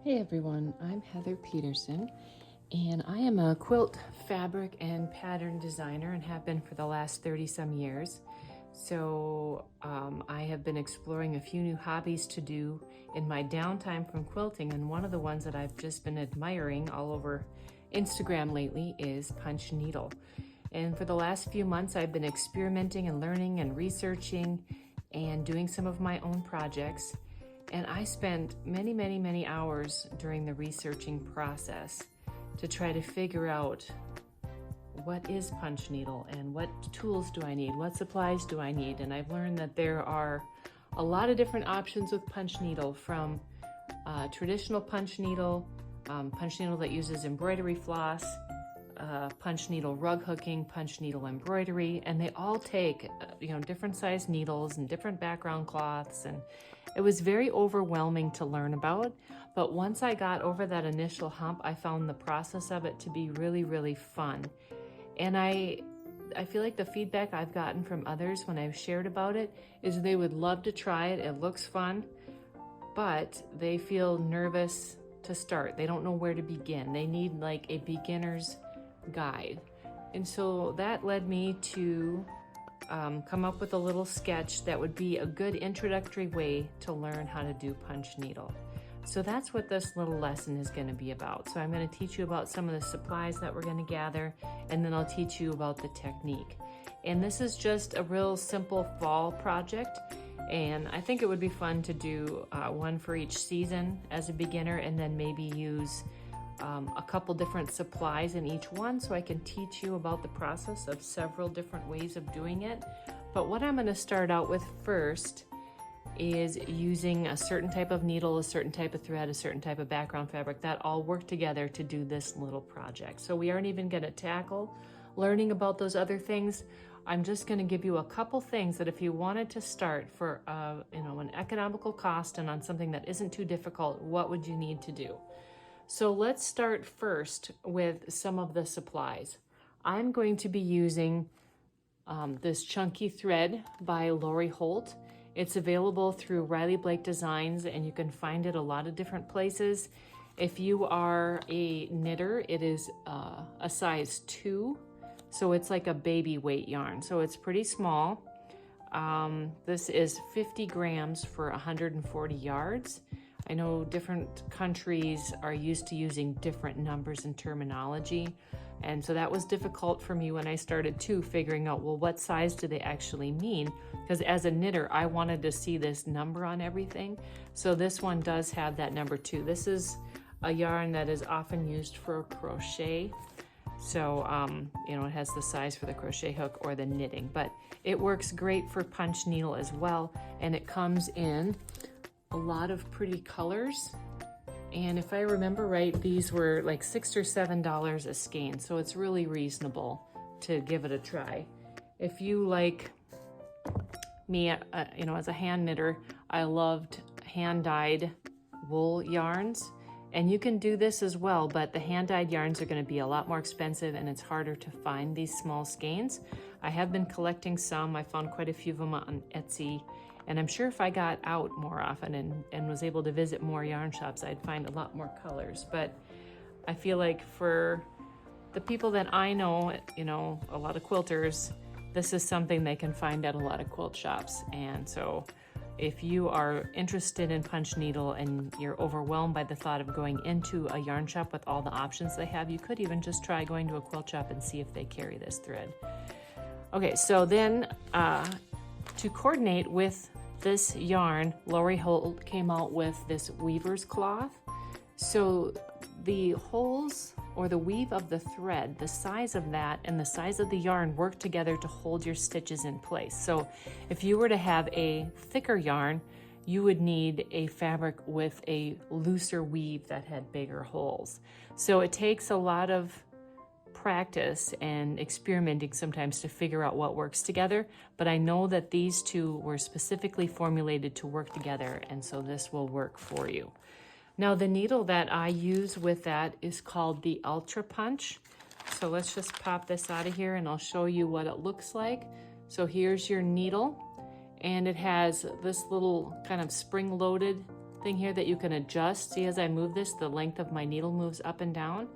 Hey everyone, I'm Heather Peterson, and I am a quilt fabric and pattern designer and have been for the last 30 some years. So I have been exploring a few new hobbies to do in my downtime from quilting, and one of the ones that I've just been admiring all over Instagram lately is punch needle. And for the last few months I've been experimenting and learning and researching and doing some of my own projects. And I spent many hours during the researching process to try to figure out what is punch needle and what tools do I need, what supplies do I need. And I've learned that there are a lot of different options with punch needle, from traditional punch needle that uses embroidery floss, punch needle rug hooking, punch needle embroidery, and they all take different size needles and different background cloths, and it was very overwhelming to learn about. But once I got over that initial hump, I found the process of it to be really fun. And I feel like the feedback I've gotten from others when I've shared about it is they would love to try it. It looks fun, but they feel nervous to start. They don't know where to begin. They need like a beginner's guide. And so that led me to come up with a little sketch that would be a good introductory way to learn how to do punch needle. So that's what this little lesson is going to be about. So I'm going to teach you about some of the supplies that we're going to gather, and then I'll teach you about the technique. And this is just a real simple fall project, and I think it would be fun to do one for each season as a beginner, and then maybe use a couple different supplies in each one, so I can teach you about the process of several different ways of doing it. But what I'm going to start out with first is using a certain type of needle, a certain type of thread, a certain type of background fabric that all work together to do this little project. So we aren't even going to tackle learning about those other things. I'm just going to give you a couple things that if you wanted to start for an economical cost and on something that isn't too difficult, what would you need to do? So let's start first with some of the supplies. I'm going to be using this chunky thread by Lori Holt. It's available through Riley Blake Designs, and you can find it a lot of different places. If you are a knitter, it is a size 2, so it's like a baby weight yarn, so it's pretty small. This is 50 grams for 140 yards. I know different countries are used to using different numbers and terminology, and so that was difficult for me when I started too, figuring out, well, what size do they actually mean? Because as a knitter, I wanted to see this number on everything. So this one does have that number 2. This is a yarn that is often used for crochet. So, it has the size for the crochet hook or the knitting, but it works great for punch needle as well. And it comes in a lot of pretty colors, and if I remember right, these were like $6 or $7 a skein, so it's really reasonable to give it a try. If you like me, as a hand knitter, I loved hand-dyed wool yarns, and you can do this as well, but the hand-dyed yarns are going to be a lot more expensive, and it's harder to find these small skeins. I have been collecting some. I found quite a few of them on Etsy. And I'm sure if I got out more often and was able to visit more yarn shops, I'd find a lot more colors. But I feel like for the people that I know, a lot of quilters, this is something they can find at a lot of quilt shops. And so if you are interested in punch needle and you're overwhelmed by the thought of going into a yarn shop with all the options they have, you could even just try going to a quilt shop and see if they carry this thread. Okay, so then to coordinate with this yarn, Lori Holt came out with this weaver's cloth. So the holes or the weave of the thread, the size of that and the size of the yarn work together to hold your stitches in place. So if you were to have a thicker yarn, you would need a fabric with a looser weave that had bigger holes. So it takes a lot of practice and experimenting sometimes to figure out what works together, but I know that these two were specifically formulated to work together, and so this will work for you. Now the needle that I use with that is called the Ultra Punch. So let's just pop this out of here and I'll show you what it looks like. So here's your needle, and it has this little kind of spring-loaded something here that you can adjust. See, as I move this, the length of my needle moves up and down.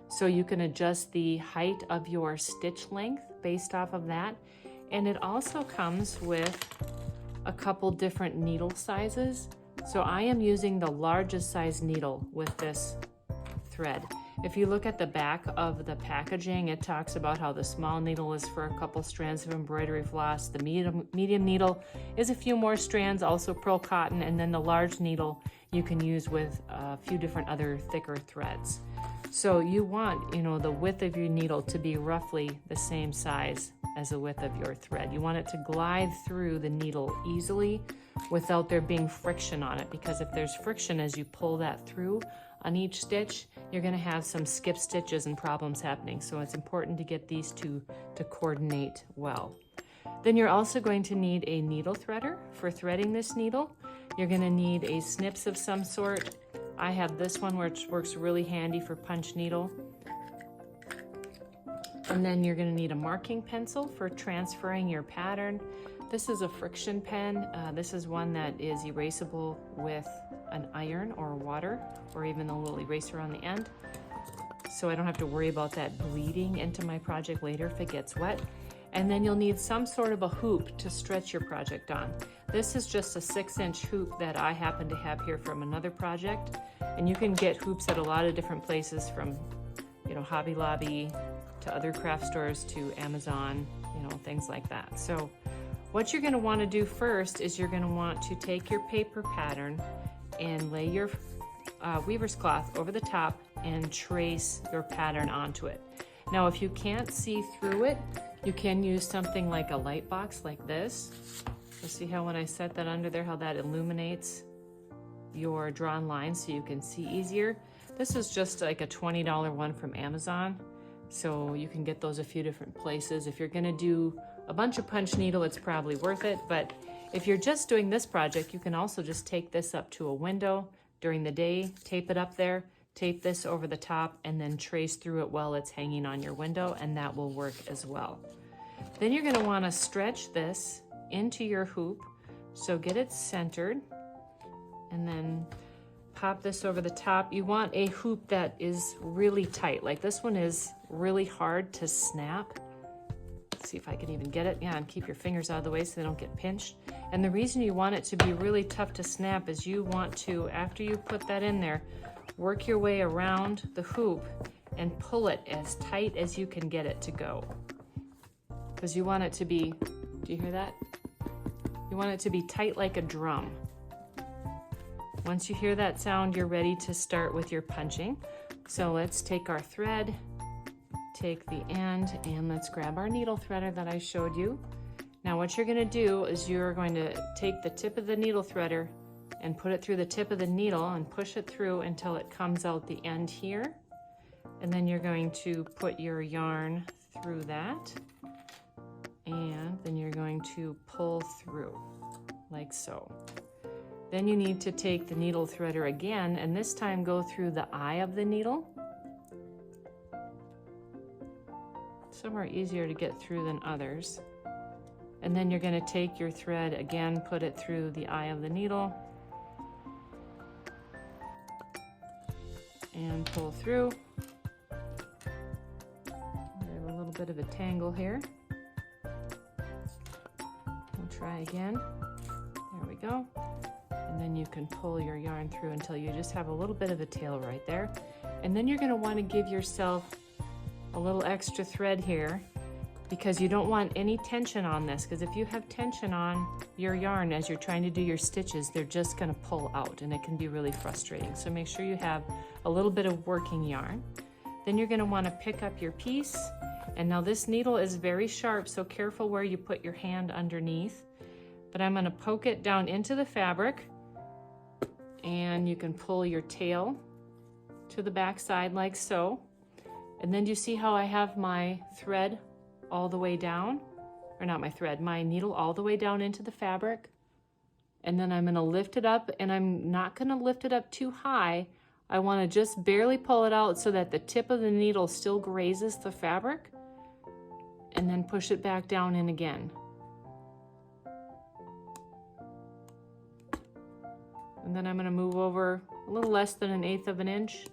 So you can adjust the height of your stitch length based off of that. And it also comes with a couple different needle sizes. So I am using the largest size needle with this thread. If you look at the back of the packaging, it talks about how the small needle is for a couple strands of embroidery floss, the medium needle is a few more strands, also pearl cotton, and then the large needle you can use with a few different other thicker threads. So you want, the width of your needle to be roughly the same size as the width of your thread. You want it to glide through the needle easily without there being friction on it, because if there's friction as you pull that through on each stitch, you're going to have some skip stitches and problems happening. So it's important to get these two to coordinate well. Then you're also going to need a needle threader for threading this needle. You're going to need a snips of some sort. I have this one which works really handy for punch needle. And then you're going to need a marking pencil for transferring your pattern. This is a friction pen. This is one that is erasable with an iron or water, or even a little eraser on the end. So I don't have to worry about that bleeding into my project later if it gets wet. And then you'll need some sort of a hoop to stretch your project on. This is just a 6-inch hoop that I happen to have here from another project. And you can get hoops at a lot of different places, from Hobby Lobby to other craft stores to Amazon, things like that. So what you're going to want to do first is you're going to want to take your paper pattern and lay your weaver's cloth over the top and trace your pattern onto it. Now, if you can't see through it, you can use something like a light box like this. You'll see how when I set that under there, how that illuminates your drawn lines so you can see easier. This is just like a $20 one from Amazon. So you can get those a few different places. If you're gonna do a bunch of punch needle, it's probably worth it. But if you're just doing this project, you can also just take this up to a window during the day, tape it up there, tape this over the top, and then trace through it while it's hanging on your window, and that will work as well. Then you're gonna wanna stretch this into your hoop. So get it centered, and then pop this over the top. You want a hoop that is really tight. Like this one is really hard to snap. Let's see if I can even get it. Yeah, and keep your fingers out of the way so they don't get pinched. And the reason you want it to be really tough to snap is you want to, after you put that in there, work your way around the hoop and pull it as tight as you can get it to go. Because you want it to be, do you hear that? You want it to be tight like a drum. Once you hear that sound, you're ready to start with your punching. So let's take our thread, take the end, and let's grab our needle threader that I showed you. Now what you're gonna do is you're going to take the tip of the needle threader and put it through the tip of the needle and push it through until it comes out the end here. And then you're going to put your yarn through that. And then you're going to pull through like so. Then you need to take the needle threader again, and this time go through the eye of the needle. Some are easier to get through than others. And then you're going to take your thread again, put it through the eye of the needle, and pull through. We have a little bit of a tangle here. We'll try again. There we go. And then you can pull your yarn through until you just have a little bit of a tail right there. And then you're going to want to give yourself a little extra thread here, because you don't want any tension on this, because if you have tension on your yarn as you're trying to do your stitches, they're just going to pull out and it can be really frustrating. So make sure you have a little bit of working yarn. Then you're going to want to pick up your piece. And now this needle is very sharp, so careful where you put your hand underneath. But I'm going to poke it down into the fabric, and you can pull your tail to the back side like so. And then do you see how I have my thread all the way down? Or not my thread, my needle all the way down into the fabric. And then I'm going to lift it up, and I'm not going to lift it up too high. I want to just barely pull it out so that the tip of the needle still grazes the fabric, and then push it back down in again. And then I'm going to move over a little less than 1/8 of an inch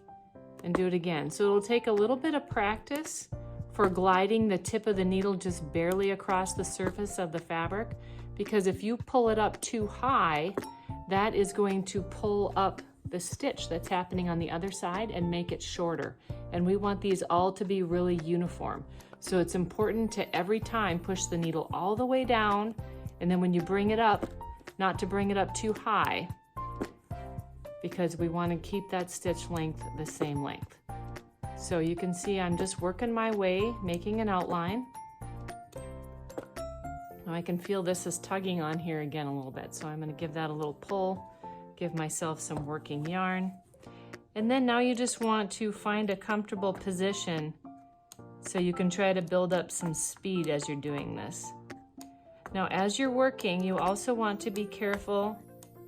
and do it again. So it'll take a little bit of practice for gliding the tip of the needle just barely across the surface of the fabric, because if you pull it up too high, that is going to pull up the stitch that's happening on the other side and make it shorter. And we want these all to be really uniform. So it's important to every time push the needle all the way down, and then when you bring it up, not to bring it up too high, because we want to keep that stitch length the same length. So you can see I'm just working my way, making an outline. Now I can feel this is tugging on here again a little bit, so I'm going to give that a little pull, give myself some working yarn. And then now you just want to find a comfortable position so you can try to build up some speed as you're doing this. Now as you're working, you also want to be careful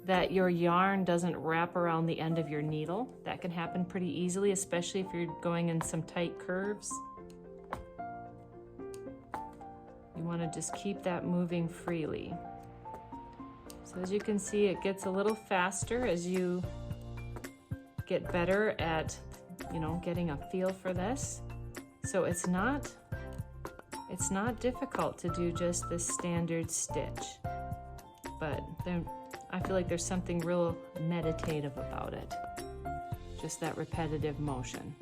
that your yarn doesn't wrap around the end of your needle. That can happen pretty easily, especially if you're going in some tight curves. You want to just keep that moving freely. So as you can see, it gets a little faster as you get better at, getting a feel for this. So it's not difficult to do just this standard stitch, but I feel like there's something real meditative about it, just that repetitive motion.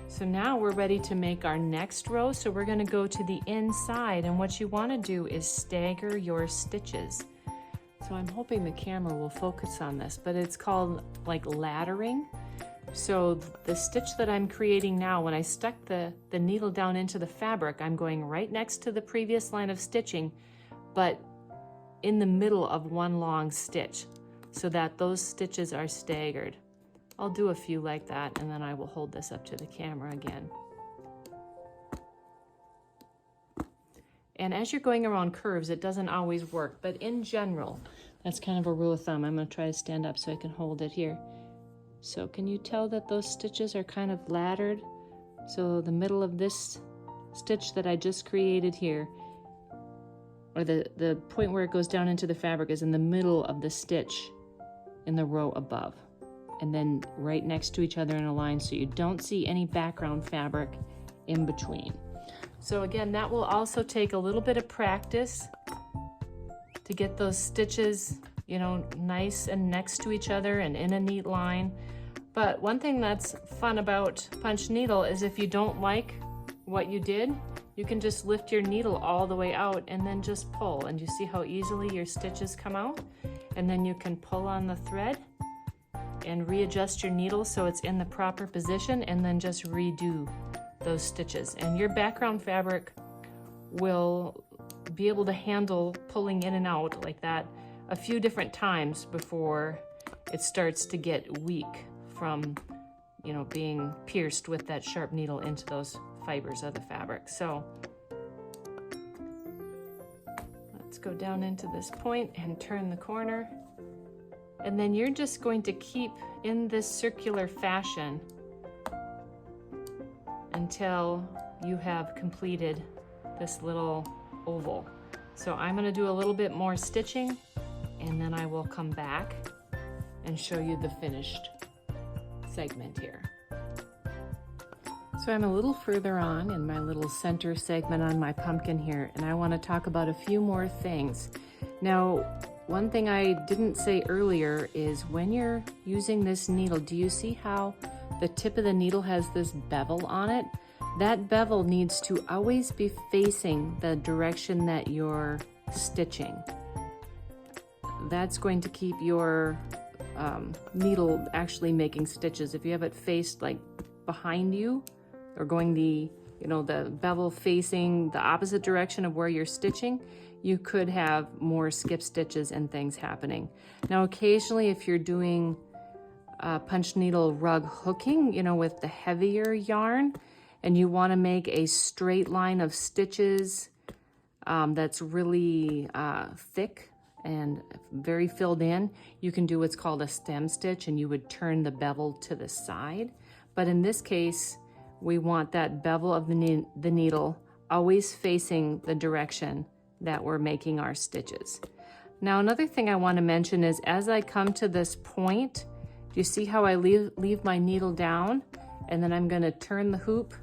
So now we're ready to make our next row. So we're going to go to the inside, and what you want to do is stagger your stitches. So I'm hoping the camera will focus on this, but it's called like laddering. So the stitch that I'm creating now, when I stuck the needle down into the fabric, I'm going right next to the previous line of stitching, but in the middle of one long stitch, so that those stitches are staggered. I'll do a few like that, and then I will hold this up to the camera again. And as you're going around curves, it doesn't always work, but in general, that's kind of a rule of thumb. I'm going to try to stand up so I can hold it here. So can you tell that those stitches are kind of laddered? So the middle of this stitch that I just created here, or the point where it goes down into the fabric, is in the middle of the stitch in the row above, and then right next to each other in a line, so you don't see any background fabric in between. So again, that will also take a little bit of practice to get those stitches, nice and next to each other and in a neat line. But one thing that's fun about punch needle is if you don't like what you did, you can just lift your needle all the way out and then just pull, and you see how easily your stitches come out? And then you can pull on the thread and readjust your needle so it's in the proper position, and then just redo those stitches. And your background fabric will be able to handle pulling in and out like that a few different times before it starts to get weak from, being pierced with that sharp needle into those fibers of the fabric. So let's go down into this point and turn the corner. And then you're just going to keep in this circular fashion until you have completed this little oval. So I'm going to do a little bit more stitching, and then I will come back and show you the finished segment here. So I'm a little further on in my little center segment on my pumpkin here, and I want to talk about a few more things. Now, one thing I didn't say earlier is when you're using this needle, do you see how the tip of the needle has this bevel on it? That bevel needs to always be facing the direction that you're stitching. That's going to keep your needle actually making stitches. If you have it faced like behind you, or going the bevel facing the opposite direction of where you're stitching, you could have more skip stitches and things happening. Now, occasionally, if you're doing punch needle rug hooking, with the heavier yarn, and you want to make a straight line of stitches that's really thick and very filled in, you can do what's called a stem stitch, and you would turn the bevel to the side. But in this case, we want that bevel of the needle always facing the direction that we're making our stitches. Now another thing I want to mention is as I come to this point, do you see how I leave my needle down? And then I'm going to turn the hoop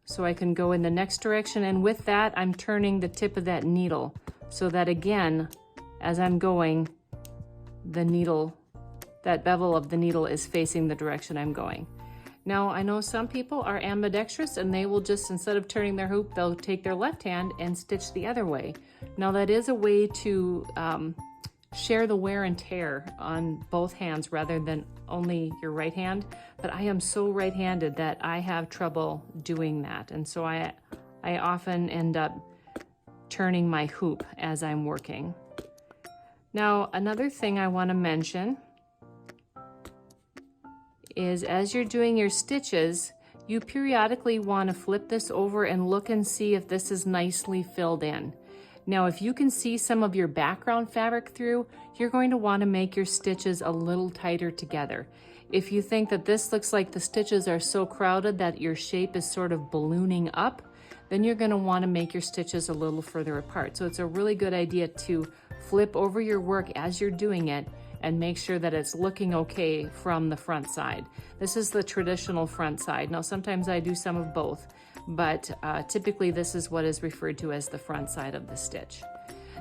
so I can go in the next direction. And with that, I'm turning the tip of that needle so that again, as I'm going, the needle, that bevel of the needle is facing the direction I'm going. Now, I know some people are ambidextrous and they will just, instead of turning their hoop, they'll take their left hand and stitch the other way. Now, that is a way to share the wear and tear on both hands rather than only your right hand. But I am so right-handed that I have trouble doing that. And so I often end up turning my hoop as I'm working. Now, another thing I want to mention is as you're doing your stitches, you periodically want to flip this over and look and see if this is nicely filled in. Now, if you can see some of your background fabric through, you're going to want to make your stitches a little tighter together. If you think that this looks like the stitches are so crowded that your shape is sort of ballooning up, then you're going to want to make your stitches a little further apart. So it's a really good idea to flip over your work as you're doing it and make sure that it's looking okay from the front side. This is the traditional front side. Now, sometimes I do some of both, but typically this is what is referred to as the front side of the stitch.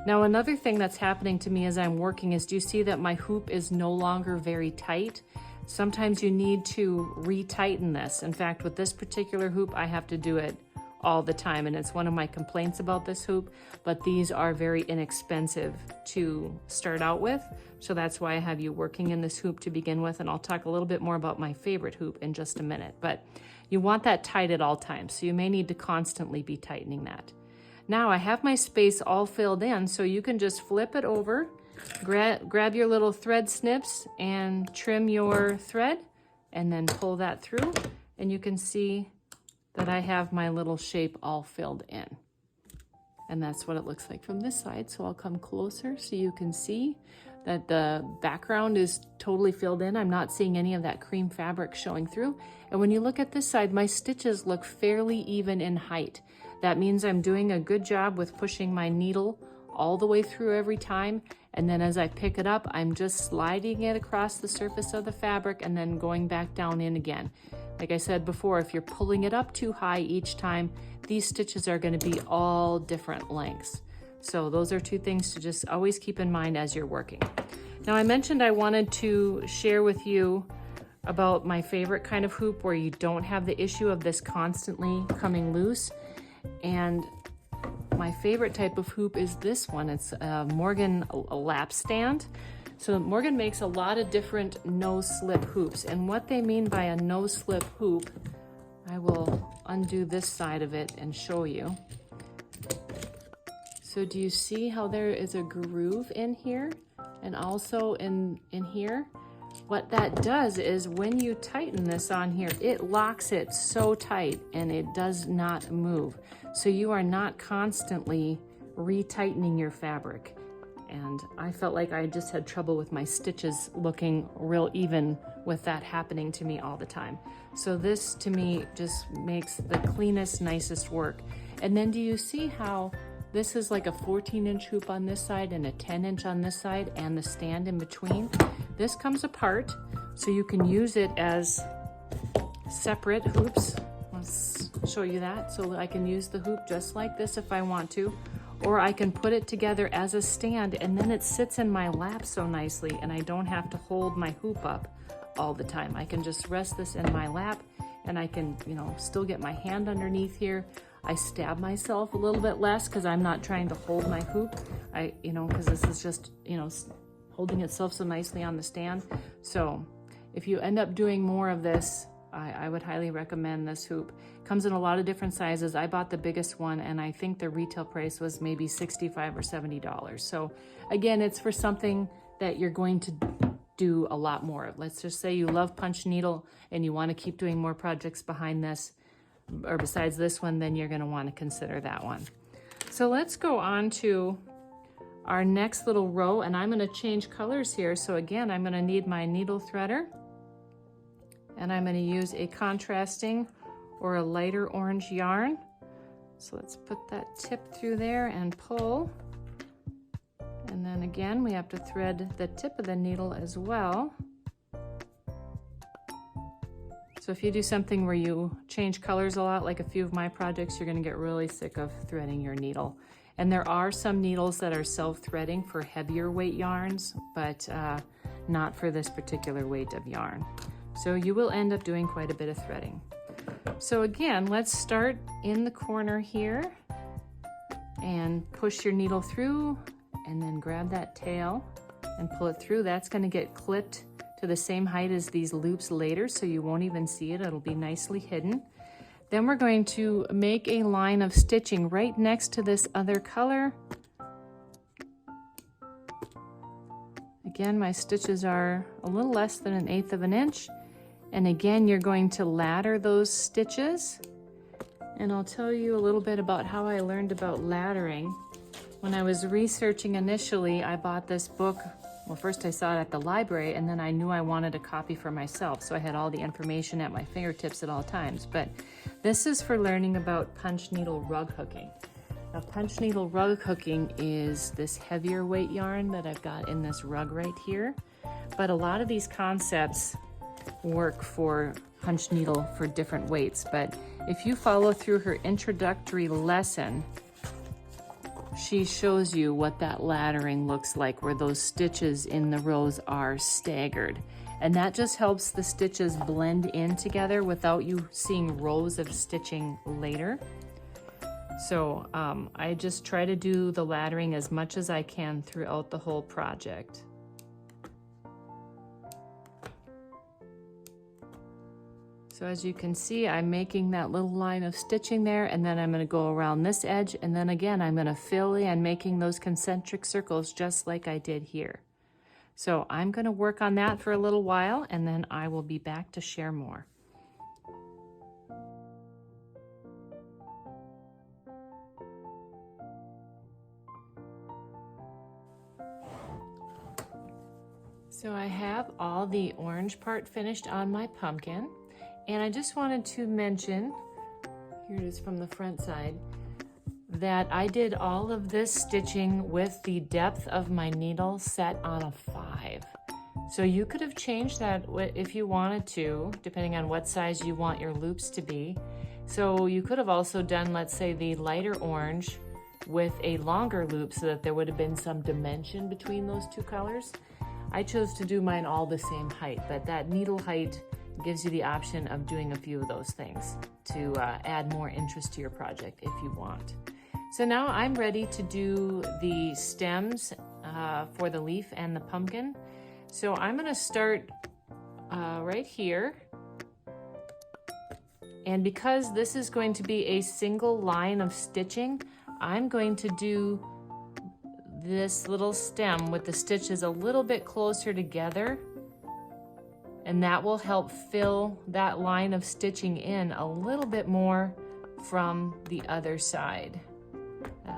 Now, another thing that's happening to me as I'm working is, do you see that my hoop is no longer very tight? Sometimes you need to re-tighten this. In fact, with this particular hoop, I have to do it all the time, and it's one of my complaints about this hoop, but these are very inexpensive to start out with, so that's why I have you working in this hoop to begin with, and I'll talk a little bit more about my favorite hoop in just a minute. But you want that tight at all times, so you may need to constantly be tightening that. Now I have my space all filled in, so you can just flip it over, grab your little thread snips and trim your thread, and then pull that through, and you can see that I have my little shape all filled in. And that's what it looks like from this side. So I'll come closer so you can see that the background is totally filled in. I'm not seeing any of that cream fabric showing through. And when you look at this side, my stitches look fairly even in height. That means I'm doing a good job with pushing my needle all the way through every time. And then as I pick it up, I'm just sliding it across the surface of the fabric and then going back down in again. Like I said before, if you're pulling it up too high each time, these stitches are going to be all different lengths. So those are two things to just always keep in mind as you're working. Now, I mentioned I wanted to share with you about my favorite kind of hoop where you don't have the issue of this constantly coming loose. And my favorite type of hoop is this one. It's a Morgan lap stand. So Morgan makes a lot of different no-slip hoops, and what they mean by a no-slip hoop, I will undo this side of it and show you. So do you see how there is a groove in here and also in here? What that does is when you tighten this on here, it locks it so tight and it does not move. So you are not constantly retightening your fabric. And I felt like I just had trouble with my stitches looking real even with that happening to me all the time. So this to me just makes the cleanest, nicest work. And then do you see how this is like a 14-inch hoop on this side and a 10-inch on this side and the stand in between? This comes apart so you can use it as separate hoops. Let's show you that. So I can use the hoop just like this if I want to. Or I can put it together as a stand and then it sits in my lap so nicely and I don't have to hold my hoop up all the time. I can just rest this in my lap and I can, still get my hand underneath here. I stab myself a little bit less because I'm not trying to hold my hoop. Because this is just, holding itself so nicely on the stand. So if you end up doing more of this, I would highly recommend this hoop. It comes in a lot of different sizes. I bought the biggest one and I think the retail price was maybe $65 or $70. So again, it's for something that you're going to do a lot more. Let's just say you love punch needle and you want to keep doing more projects behind this or besides this one, then you're going to want to consider that one. So let's go on to our next little row and I'm going to change colors here. So again, I'm going to need my needle threader. And I'm going to use a contrasting or a lighter orange yarn. So let's put that tip through there and pull. And then again, we have to thread the tip of the needle as well. So if you do something where you change colors a lot, like a few of my projects, you're gonna get really sick of threading your needle. And there are some needles that are self-threading for heavier weight yarns, but not for this particular weight of yarn. So you will end up doing quite a bit of threading. So again, let's start in the corner here and push your needle through and then grab that tail and pull it through. That's gonna get clipped to the same height as these loops later, so you won't even see it. It'll be nicely hidden. Then we're going to make a line of stitching right next to this other color. Again, my stitches are a little less than 1/8 of an inch. And again, you're going to ladder those stitches. And I'll tell you a little bit about how I learned about laddering. When I was researching initially, I bought this book. Well, first I saw it at the library, and then I knew I wanted a copy for myself, so I had all the information at my fingertips at all times. But this is for learning about punch needle rug hooking. Now, punch needle rug hooking is this heavier weight yarn that I've got in this rug right here. But a lot of these concepts work for punch needle for different weights. But if you follow through her introductory lesson, she shows you what that laddering looks like, where those stitches in the rows are staggered. And that just helps the stitches blend in together without you seeing rows of stitching later. So I just try to do the laddering as much as I can throughout the whole project. So as you can see, I'm making that little line of stitching there, and then I'm going to go around this edge, and then again I'm going to fill in making those concentric circles just like I did here. So I'm going to work on that for a little while, and then I will be back to share more. So I have all the orange part finished on my pumpkin. And I just wanted to mention, here it is from the front side, that I did all of this stitching with the depth of my needle set on a 5. So you could have changed that if you wanted to, depending on what size you want your loops to be. So you could have also done, let's say, the lighter orange with a longer loop so that there would have been some dimension between those two colors. I chose to do mine all the same height, but that needle height gives you the option of doing a few of those things to add more interest to your project if you want. So now I'm ready to do the stems for the leaf and the pumpkin. So I'm going to start right here. And because this is going to be a single line of stitching, I'm going to do this little stem with the stitches a little bit closer together. And that will help fill that line of stitching in a little bit more from the other side.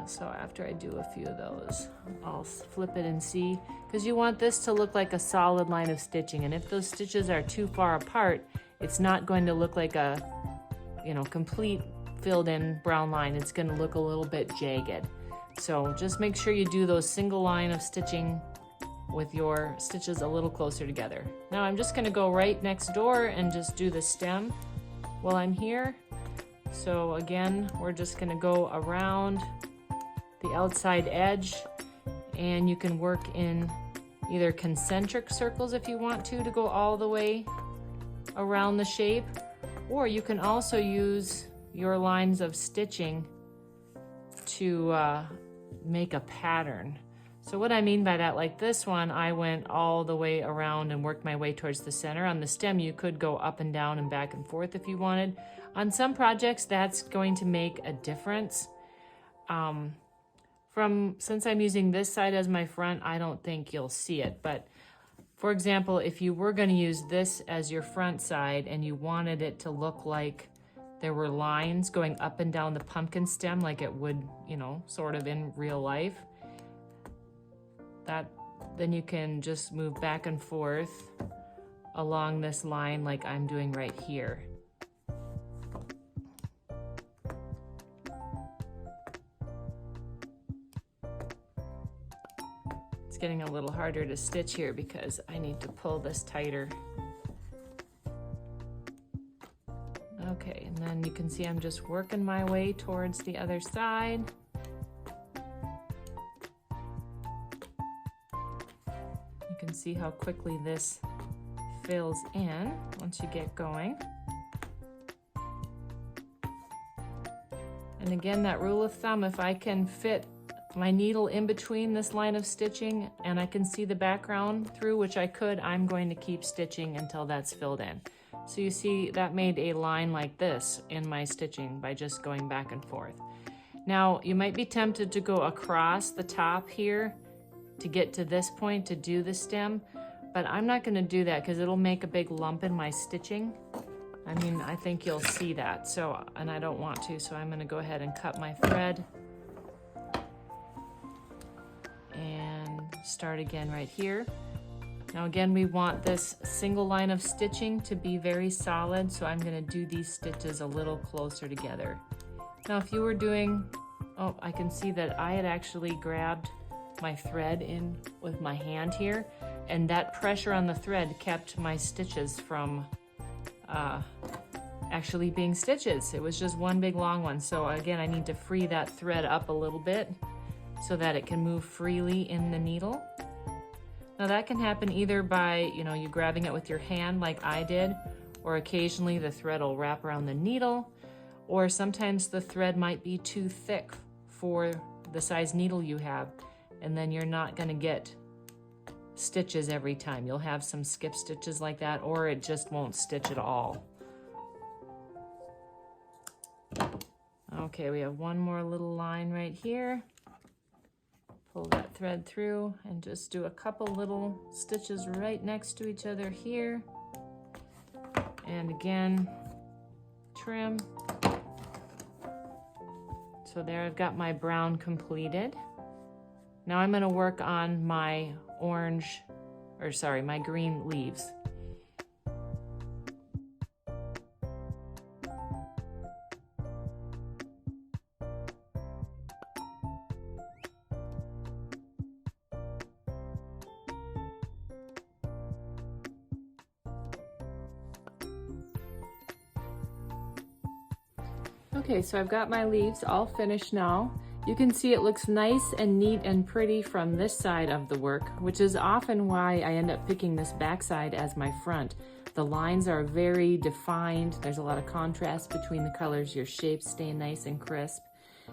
So after I do a few of those, I'll flip it and see, because you want this to look like a solid line of stitching. And if those stitches are too far apart, it's not going to look like a, complete filled in brown line. It's going to look a little bit jagged. So just make sure you do those single line of stitching with your stitches a little closer together. Now I'm just going to go right next door and just do the stem while I'm here. So again, we're just going to go around the outside edge, and you can work in either concentric circles if you want to go all the way around the shape, or you can also use your lines of stitching to make a pattern. So what I mean by that, like this one, I went all the way around and worked my way towards the center. On the stem, you could go up and down and back and forth if you wanted. On some projects, that's going to make a difference. Since I'm using this side as my front, I don't think you'll see it. But for example, if you were going to use this as your front side and you wanted it to look like there were lines going up and down the pumpkin stem like it would, sort of in real life, then you can just move back and forth along this line like I'm doing right here. It's getting a little harder to stitch here because I need to pull this tighter. Okay, and then you can see I'm just working my way towards the other side. You can see how quickly this fills in once you get going. And again, that rule of thumb, if I can fit my needle in between this line of stitching and I can see the background through, which I could, I'm going to keep stitching until that's filled in. So you see that made a line like this in my stitching by just going back and forth. Now you might be tempted to go across the top here to get to this point to do the stem, but I'm not going to do that because it'll make a big lump in my stitching. I mean, I think you'll see that, so, and I don't want to, so I'm going to go ahead and cut my thread and start again right here. Now again, we want this single line of stitching to be very solid, so I'm going to do these stitches a little closer together. Now if you were doing, oh, I can see that I had actually grabbed my thread in with my hand here, and that pressure on the thread kept my stitches from actually being stitches. It was just one big long one. So again, I need to free that thread up a little bit so that it can move freely in the needle. Now that can happen either by, you know, you grabbing it with your hand like I did, or occasionally the thread will wrap around the needle, or sometimes the thread might be too thick for the size needle you have, and then you're not going to get stitches every time. You'll have some skip stitches like that, or it just won't stitch at all. Okay, we have one more little line right here. Pull that thread through and just do a couple little stitches right next to each other here. And again, trim. So there, I've got my brown completed. Now I'm going to work on my my green leaves. Okay, so I've got my leaves all finished now. You can see it looks nice and neat and pretty from this side of the work, which is often why I end up picking this back side as my front. The lines are very defined. There's a lot of contrast between the colors. Your shapes stay nice and crisp.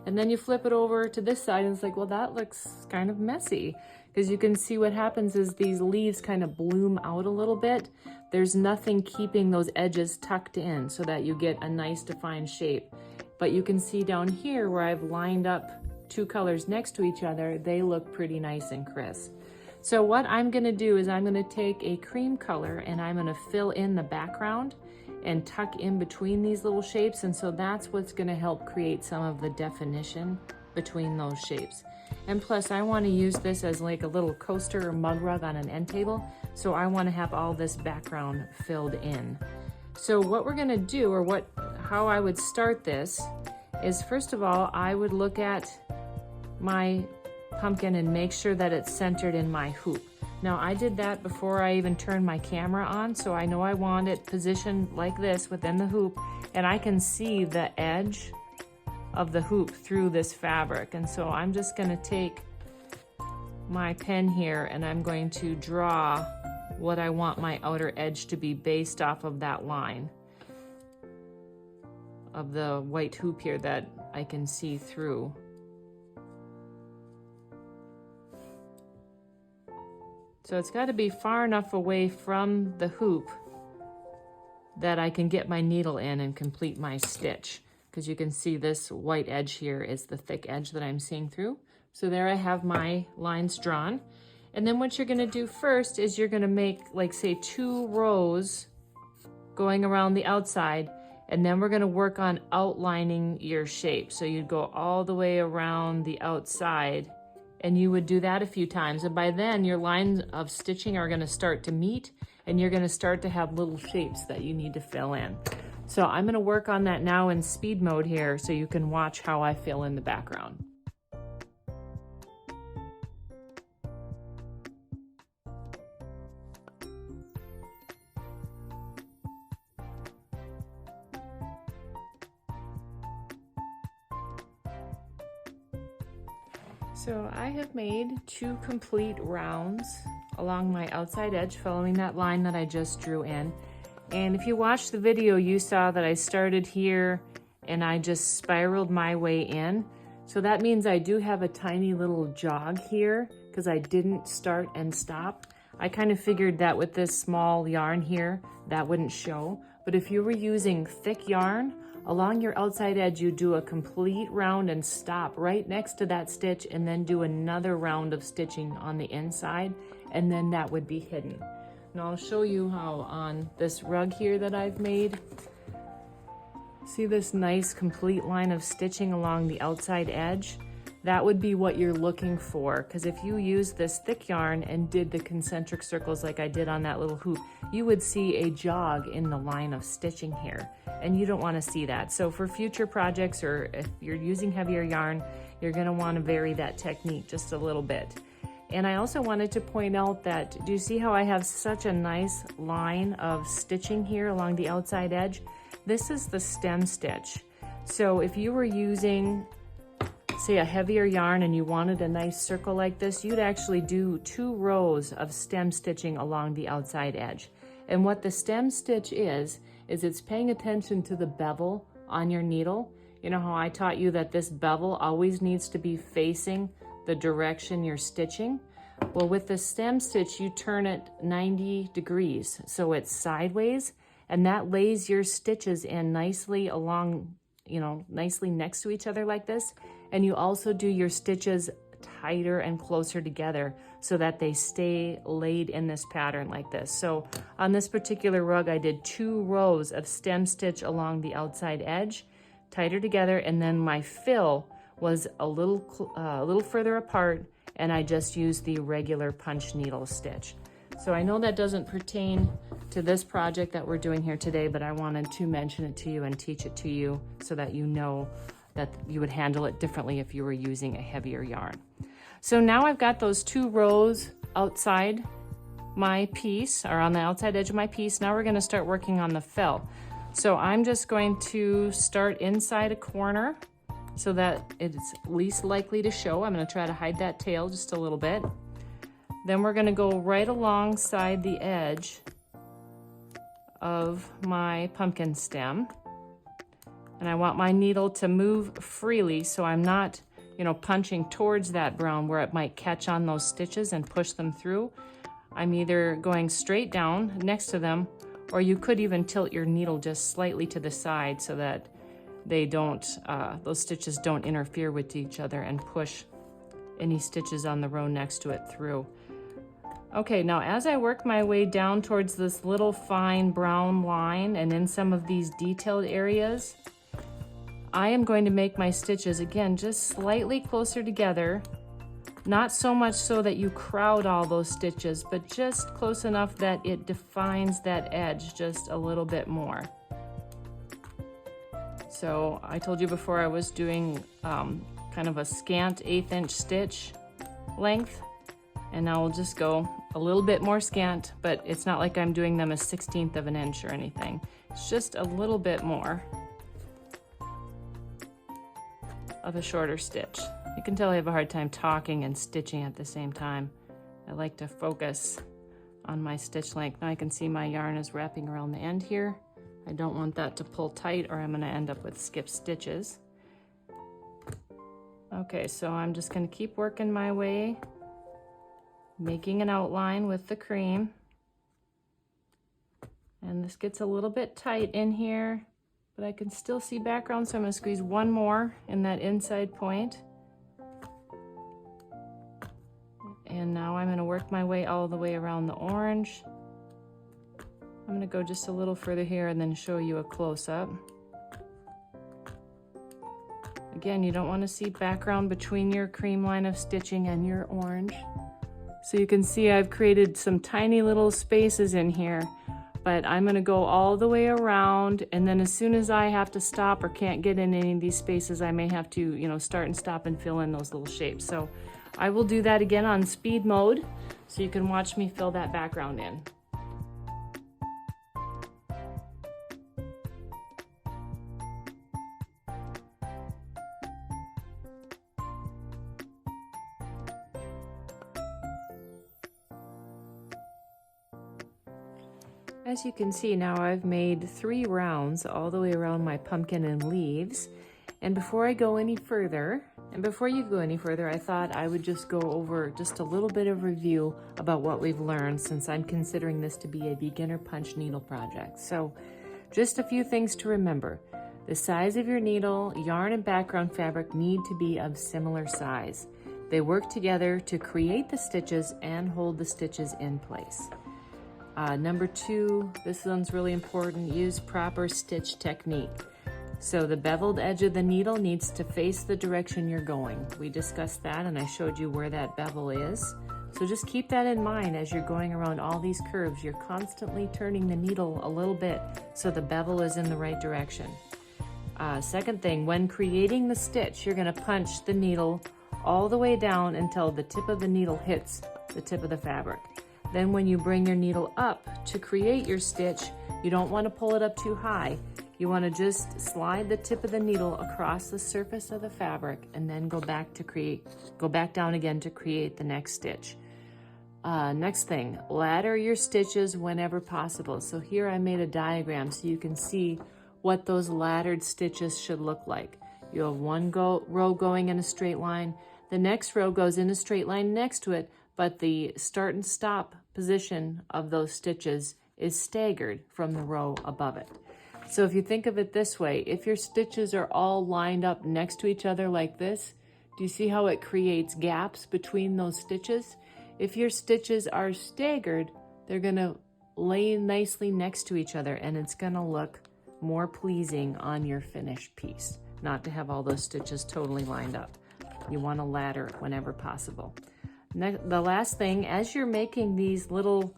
And then you flip it over to this side and it's like, well, that looks kind of messy, because you can see what happens is these leaves kind of bloom out a little bit. There's nothing keeping those edges tucked in so that you get a nice defined shape. But you can see down here where I've lined up two colors next to each other, they look pretty nice and crisp. So what I'm gonna do is I'm gonna take a cream color and I'm gonna fill in the background and tuck in between these little shapes, and so that's what's gonna help create some of the definition between those shapes. And plus I wanna use this as like a little coaster or mug rug on an end table, so I wanna have all this background filled in. So what we're gonna do, or how I would start this, is first of all, I would look at my pumpkin and make sure that it's centered in my hoop. Now I did that before I even turned my camera on, so I know I want it positioned like this within the hoop, and I can see the edge of the hoop through this fabric. And so I'm just gonna take my pen here and I'm going to draw what I want my outer edge to be based off of that line of the white hoop here that I can see through. So it's got to be far enough away from the hoop that I can get my needle in and complete my stitch, because you can see this white edge here is the thick edge that I'm seeing through. So there I have my lines drawn. And then what you're going to do first is you're going to make, like, say 2 rows going around the outside, and then we're going to work on outlining your shape. So you'd go all the way around the outside, and you would do that a few times, and by then your lines of stitching are going to start to meet, and you're going to start to have little shapes that you need to fill in. So I'm going to work on that now in speed mode here so you can watch how I fill in the background. So I have made 2 complete rounds along my outside edge, following that line that I just drew in. And if you watched the video, you saw that I started here and I just spiraled my way in. So that means I do have a tiny little jog here because I didn't start and stop. I kind of figured that with this small yarn here, that wouldn't show. But if you were using thick yarn, along your outside edge, you do a complete round and stop right next to that stitch and then do another round of stitching on the inside, and then that would be hidden. Now I'll show you how on this rug here that I've made. See this nice complete line of stitching along the outside edge? That would be what you're looking for, because if you use this thick yarn and did the concentric circles like I did on that little hoop, you would see a jog in the line of stitching here, and you don't want to see that. So for future projects, or if you're using heavier yarn, you're going to want to vary that technique just a little bit. And I also wanted to point out that, do you see how I have such a nice line of stitching here along the outside edge? This is the stem stitch. So if you were using, say, a heavier yarn and you wanted a nice circle like this, you'd actually do 2 rows of stem stitching along the outside edge. And what the stem stitch is it's paying attention to the bevel on your needle. You know how I taught you that this bevel always needs to be facing the direction you're stitching? Well, with the stem stitch, you turn it 90 degrees, so it's sideways, and that lays your stitches in nicely along, nicely next to each other like this. And you also do your stitches tighter and closer together so that they stay laid in this pattern like this. So on this particular rug, I did 2 rows of stem stitch along the outside edge, tighter together, and then my fill was a little further apart, and I just used the regular punch needle stitch. So I know that doesn't pertain to this project that we're doing here today, but I wanted to mention it to you and teach it to you so that you know that you would handle it differently if you were using a heavier yarn. So now I've got those 2 rows outside my piece, or on the outside edge of my piece. Now we're going to start working on the fill. So I'm just going to start inside a corner so that it's least likely to show. I'm going to try to hide that tail just a little bit. Then we're going to go right alongside the edge of my pumpkin stem. And I want my needle to move freely so I'm not, punching towards that brown where it might catch on those stitches and push them through. I'm either going straight down next to them, or you could even tilt your needle just slightly to the side so that they don't, those stitches don't interfere with each other and push any stitches on the row next to it through. Okay, now as I work my way down towards this little fine brown line and in some of these detailed areas, I am going to make my stitches, again, just slightly closer together, not so much so that you crowd all those stitches, but just close enough that it defines that edge just a little bit more. So I told you before I was doing kind of a scant 1/8 inch stitch length, and now we'll just go a little bit more scant, but it's not like I'm doing them a 1/16 of an inch or anything. It's just a little bit more of a shorter stitch. You can tell I have a hard time talking and stitching at the same time. I like to focus on my stitch length. Now I can see my yarn is wrapping around the end here. I don't want that to pull tight or I'm going to end up with skipped stitches. Okay, so I'm just going to keep working my way, making an outline with the cream. And this gets a little bit tight in here, but I can still see background, so I'm going to squeeze one more in that inside point. And now I'm going to work my way all the way around the orange. I'm going to go just a little further here and then show you a close-up. Again, you don't want to see background between your cream line of stitching and your orange. So you can see I've created some tiny little spaces in here, but I'm going to go all the way around, and then as soon as I have to stop or can't get in any of these spaces, I may have to, start and stop and fill in those little shapes. So I will do that again on speed mode so you can watch me fill that background in. as you can see now, I've made 3 rounds all the way around my pumpkin and leaves. And before you go any further, I thought I would just go over just a little bit of review about what we've learned, since I'm considering this to be a beginner punch needle project. So just a few things to remember. The size of your needle, yarn, and background fabric need to be of similar size. They work together to create the stitches and hold the stitches in place. Number 2, this one's really important, use proper stitch technique. So the beveled edge of the needle needs to face the direction you're going. We discussed that and I showed you where that bevel is. So just keep that in mind as you're going around all these curves. You're constantly turning the needle a little bit so the bevel is in the right direction. Second thing, when creating the stitch, you're going to punch the needle all the way down until the tip of the needle hits the tip of the fabric. Then when you bring your needle up to create your stitch, you don't want to pull it up too high. You want to just slide the tip of the needle across the surface of the fabric and then go back down again to create the next stitch. Next thing, ladder your stitches whenever possible. So here I made a diagram so you can see what those laddered stitches should look like. You have one row going in a straight line. The next row goes in a straight line next to it, but the start and stop position of those stitches is staggered from the row above it. So if you think of it this way, if your stitches are all lined up next to each other like this, do you see how it creates gaps between those stitches? If your stitches are staggered, they're going to lay nicely next to each other and it's going to look more pleasing on your finished piece, not to have all those stitches totally lined up. You want to ladder it whenever possible. The last thing, as you're creating these little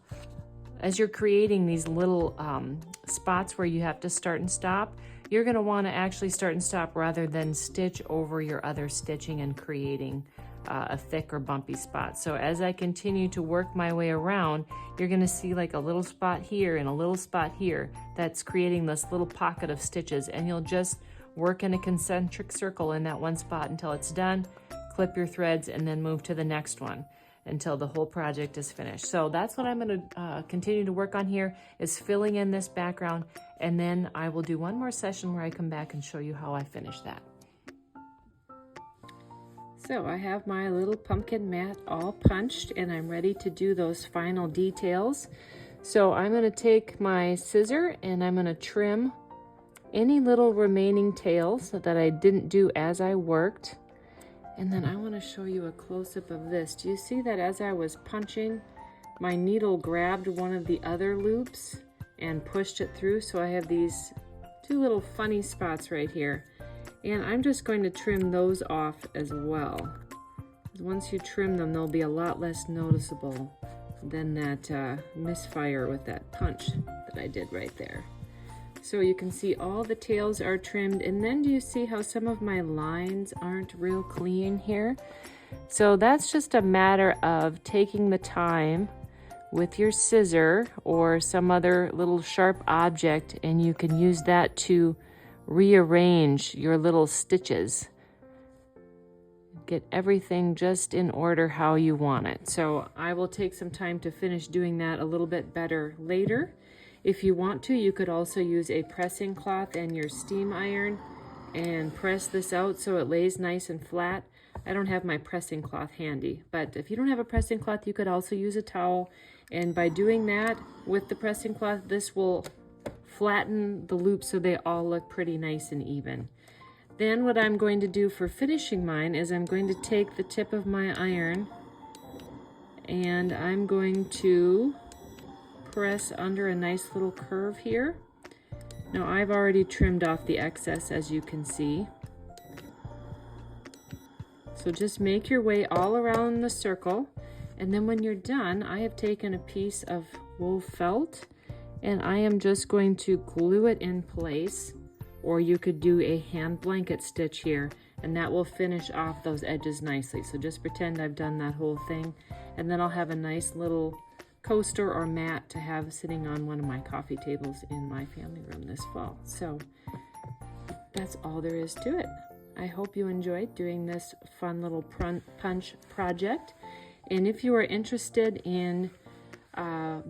spots where you have to start and stop, you're going to want to actually start and stop rather than stitch over your other stitching and creating a thick or bumpy spot. So as I continue to work my way around, you're going to see like a little spot here and a little spot here that's creating this little pocket of stitches, and you'll just work in a concentric circle in that one spot until it's done. Clip your threads and then move to the next one until the whole project is finished. So that's what I'm going to continue to work on here, is filling in this background, and then I will do one more session where I come back and show you how I finish that. So I have my little pumpkin mat all punched and I'm ready to do those final details. So I'm going to take my scissor and I'm going to trim any little remaining tails that I didn't do as I worked. And then I want to show you a close-up of this. Do you see that as I was punching, my needle grabbed one of the other loops and pushed it through? So I have these 2 little funny spots right here. And I'm just going to trim those off as well. Once you trim them, they'll be a lot less noticeable than that misfire with that punch that I did right there. So you can see all the tails are trimmed, and then do you see how some of my lines aren't real clean here? So that's just a matter of taking the time with your scissor or some other little sharp object, and you can use that to rearrange your little stitches. Get everything just in order how you want it. So I will take some time to finish doing that a little bit better later. If you want to, you could also use a pressing cloth and your steam iron and press this out so it lays nice and flat. I don't have my pressing cloth handy, but if you don't have a pressing cloth, you could also use a towel. And by doing that with the pressing cloth, this will flatten the loops so they all look pretty nice and even. Then what I'm going to do for finishing mine is I'm going to take the tip of my iron and I'm going to press under a nice little curve here. Now I've already trimmed off the excess, as you can see. So just make your way all around the circle, and then when you're done, I have taken a piece of wool felt and I am just going to glue it in place, or you could do a hand blanket stitch here and that will finish off those edges nicely. So just pretend I've done that whole thing, and then I'll have a nice little coaster or mat to have sitting on one of my coffee tables in my family room this fall. So that's all there is to it. I hope you enjoyed doing this fun little punch project. And if you are interested in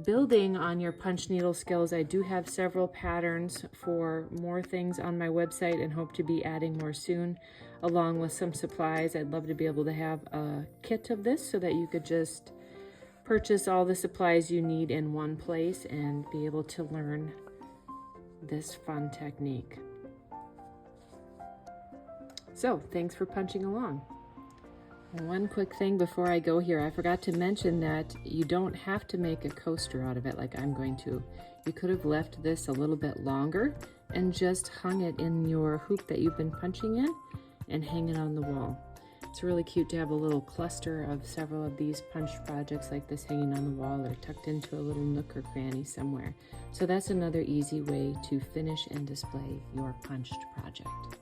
building on your punch needle skills, I do have several patterns for more things on my website and hope to be adding more soon, along with some supplies. I'd love to be able to have a kit of this so that you could just purchase all the supplies you need in one place and be able to learn this fun technique. So, thanks for punching along. One quick thing before I go here, I forgot to mention that you don't have to make a coaster out of it like I'm going to. You could have left this a little bit longer and just hung it in your hoop that you've been punching in and hang it on the wall. It's really cute to have a little cluster of several of these punch projects like this hanging on the wall or tucked into a little nook or cranny somewhere. So that's another easy way to finish and display your punched project.